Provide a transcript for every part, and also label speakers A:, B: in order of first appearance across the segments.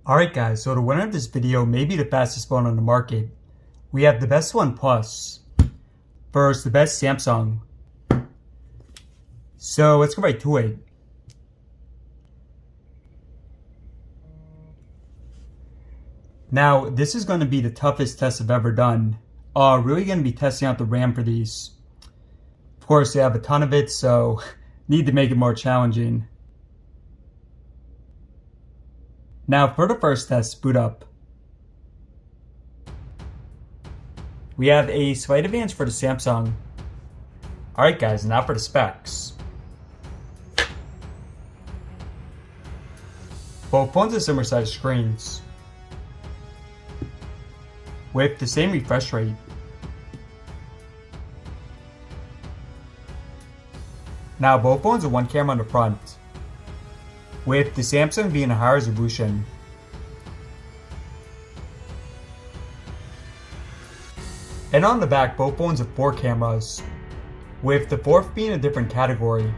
A: Alright guys, so the winner of this video may be the fastest phone on the market. We have the best OnePlus versus the best Samsung. So let's go right to it. Now, this is going to be the toughest test I've ever done. Really going to be testing out the RAM for these. Of course, they have a ton of it, so need to make it more challenging. Now, for the first test, boot up. We have a slight advance for the Samsung. Alright guys, now for the specs. Both phones have similar sized screens, with the same refresh rate. Now, both phones have one camera on the front, with the Samsung being a higher resolution. And on the back, both phones have 4 cameras, with the 4th being a different category.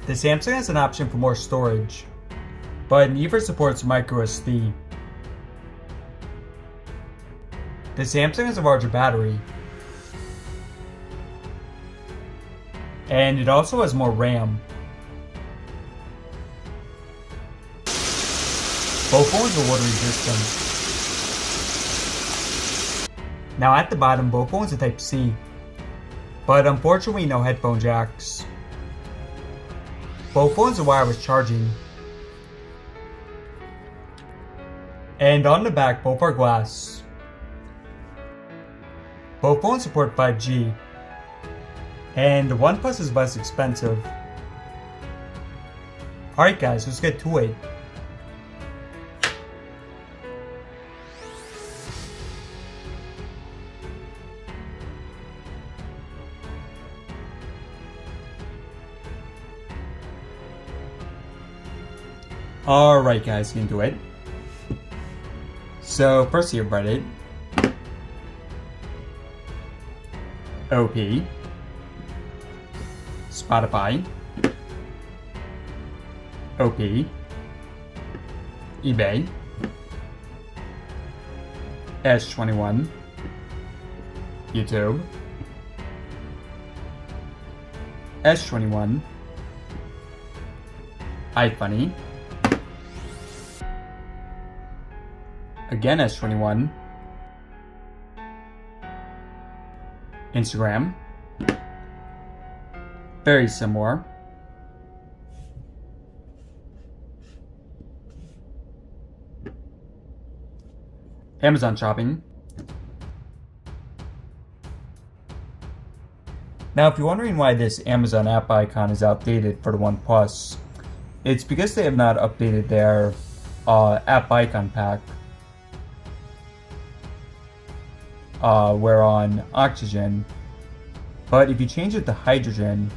A: The Samsung has an option for more storage, but neither supports microSD. The Samsung has a larger battery, and it also has more RAM. Both phones are water resistant. Now at the bottom, both phones are Type-C, but unfortunately no headphone jacks. Both phones are wireless charging. And on the back, both are glass. Both phones support 5G. And the OnePlus is less expensive. Alright guys, let's get to it. Alright guys, you can do it. So first you have Reddit, OP, Spotify, OP, eBay, S21, YouTube, S21, iFunny, again S21, Instagram, very similar, Amazon shopping. Now if you're wondering why this Amazon app icon is outdated for the OnePlus, it's because they have not updated their app icon pack. We're on oxygen, but if you change it to hydrogen,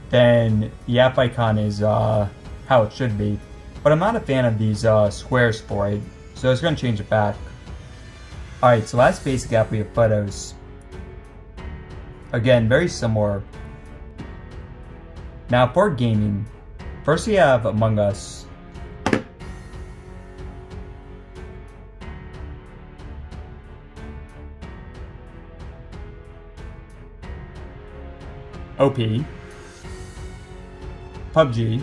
A: then the app icon is how it should be. But I'm not a fan of these squares for it, so it's going to change it back. Alright, so last basic app we have photos. Again, very similar. Now for gaming, first we have Among Us. OP, PUBG,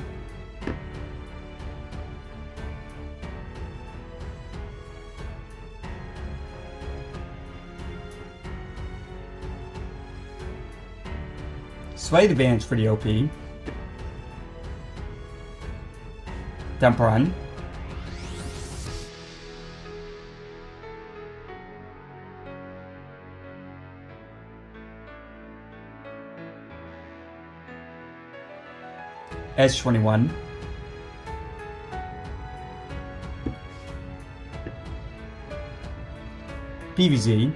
A: slight advantage for the OP, Temple Run, S21, pubg,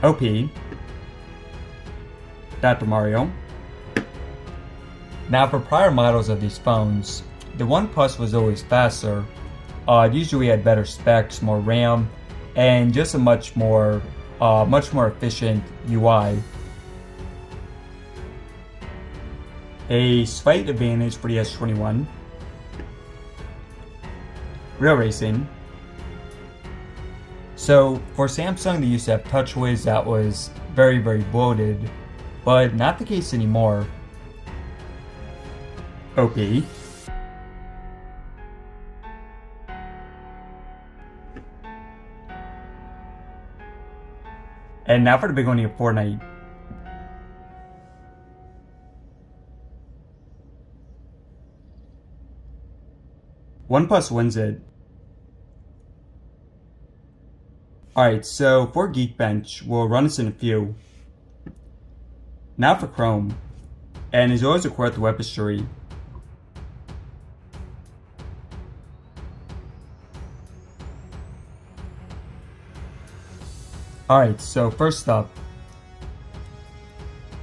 A: OP, Dr. Mario. Now for prior models of these phones, the OnePlus was always faster. It usually had better specs, more RAM, and just a much more efficient UI. A slight advantage for the S21. Real racing. So for Samsung, they used to have TouchWiz that was very bloated, but not the case anymore. OP. And now for the big one of Fortnite. OnePlus wins it. Alright, so for Geekbench, we'll run this in a few. Now for Chrome. And as always, record the web history. Alright, so first up,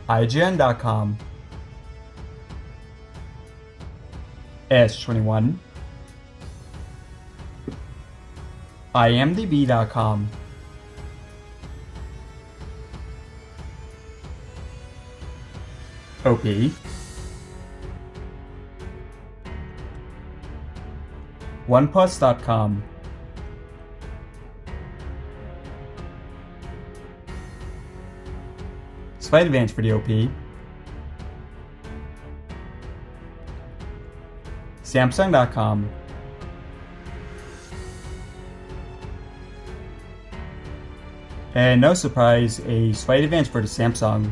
A: IGN.com, S21, IMDb.com, OP, OnePlus.com, slight advantage for the OP, Samsung.com, and no surprise, a slight advantage for the Samsung.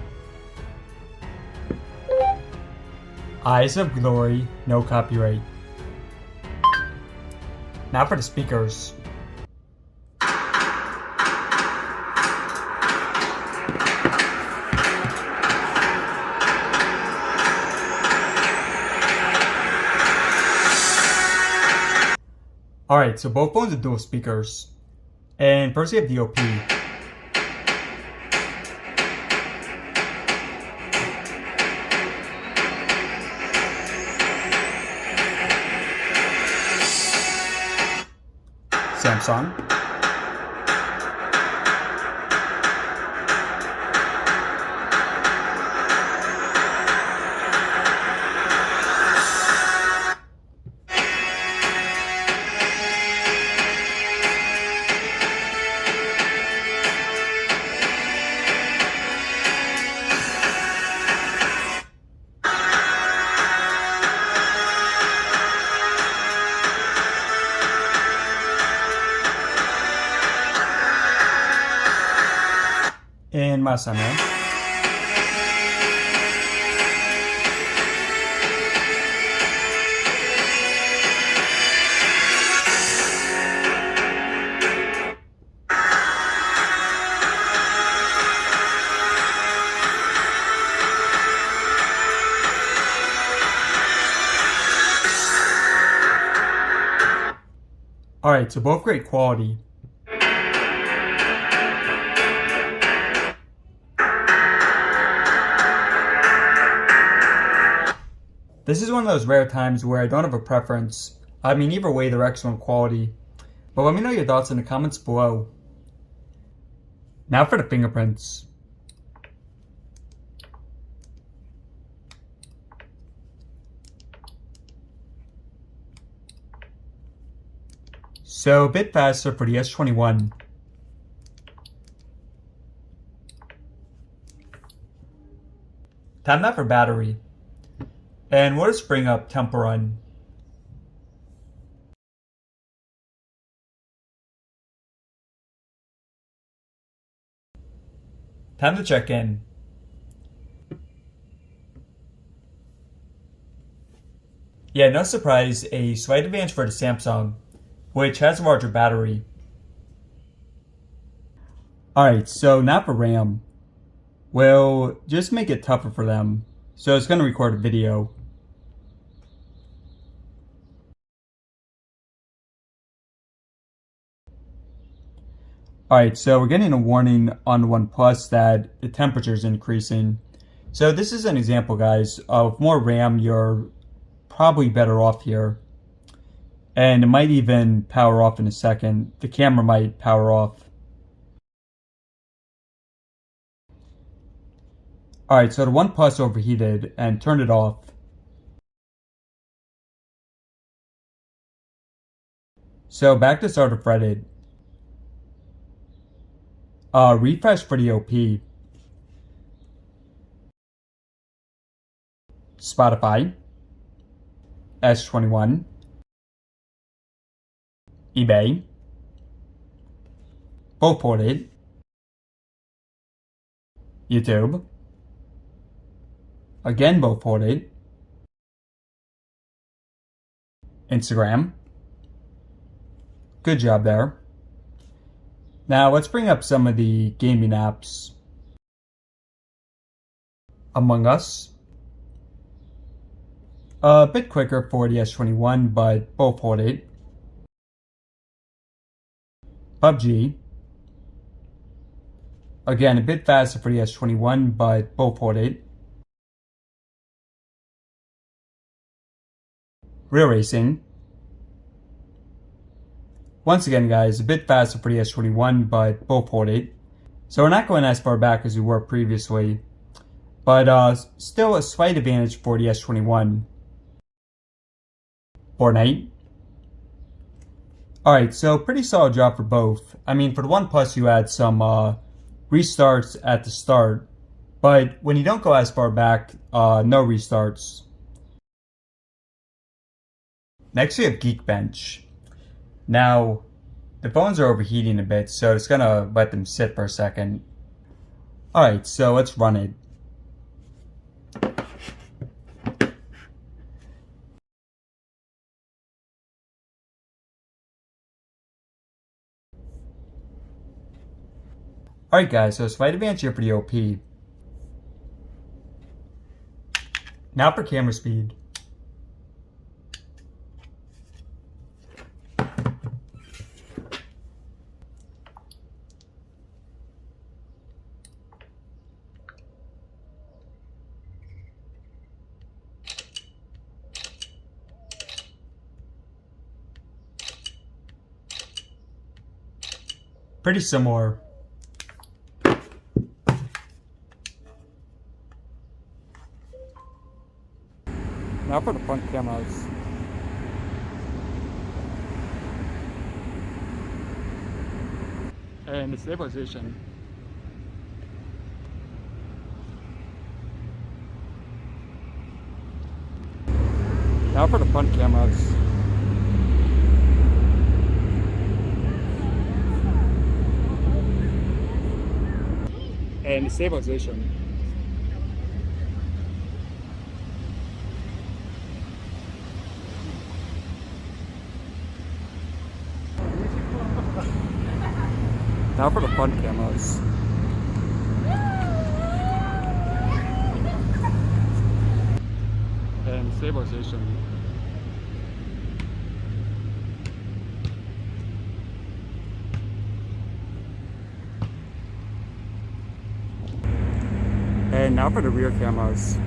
A: Eyes of Glory, no copyright. Now for the speakers. Alright, so both phones are dual speakers. And first we have the OP. Samsung. And Masano. Alright, so both great quality. This is one of those rare times where I don't have a preference. I mean, either way, they're excellent quality. But let me know your thoughts in the comments below. Now for the fingerprints. So a bit faster for the S21. Time now for battery. And we'll just bring up Temple Run. Time to check in. Yeah, no surprise, a slight advantage for the Samsung, which has a larger battery. Alright, so now for RAM. We'll just make it tougher for them. So it's going to record a video. Alright, so we're getting a warning on the OnePlus that the temperature is increasing. So this is an example, guys, of more RAM, you're probably better off here. And it might even power off in a second. The camera might power off. Alright, so the OnePlus overheated and turned it off. So back to start of Reddit. Refresh for the OP. Spotify. S21. eBay. Both ported. YouTube. Again both ported. Instagram. Good job there. Now let's bring up some of the gaming apps. Among Us. A bit quicker for the S21, but both ported. PUBG. Again, a bit faster for the S21, but both ported. Real Racing. Once again, guys, a bit faster for the S21, but both ported. So we're not going as far back as we were previously, but still a slight advantage for the S21. Fortnite. Alright, so pretty solid job for both. I mean, for the OnePlus, you had some restarts at the start, but when you don't go as far back, no restarts. Next, we have Geekbench. Now, the phones are overheating a bit, so it's gonna let them sit for a second. Alright, so let's run it. Alright guys, so slight advantage here for the OP. Now for camera speed. Pretty similar. Now for the front cameras. And the stabilization. Now for the front cameras. And the stabilization. Now for the front cameras. And stabilization. And now for the rear cameras.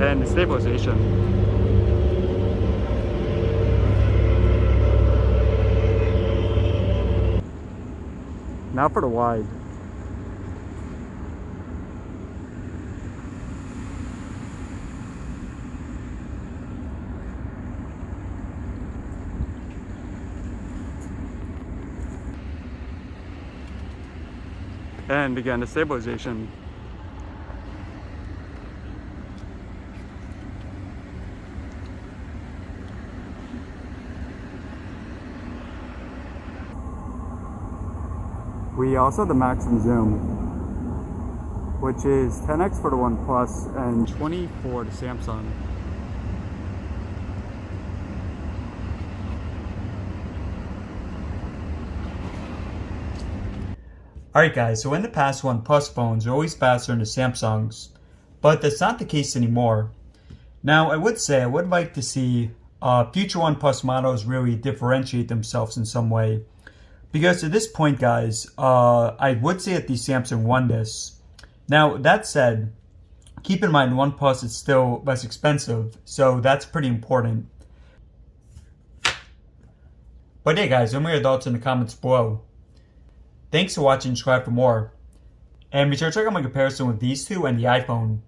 A: And the stabilization. Now for the wide. And again, the stabilization. We also have the maximum zoom, which is 10x for the OnePlus and 20 for the Samsung. Alright guys, so in the past OnePlus phones are always faster than the Samsungs, but that's not the case anymore. Now I would say I would like to see future OnePlus models really differentiate themselves in some way. Because at this point, guys, I would say that the Samsung won this. Now, that said, Keep in mind, OnePlus is still less expensive, so that's pretty important. But hey guys, let me know your thoughts in the comments below. Thanks for watching, subscribe for more. And be sure to check out my comparison with these two and the iPhone.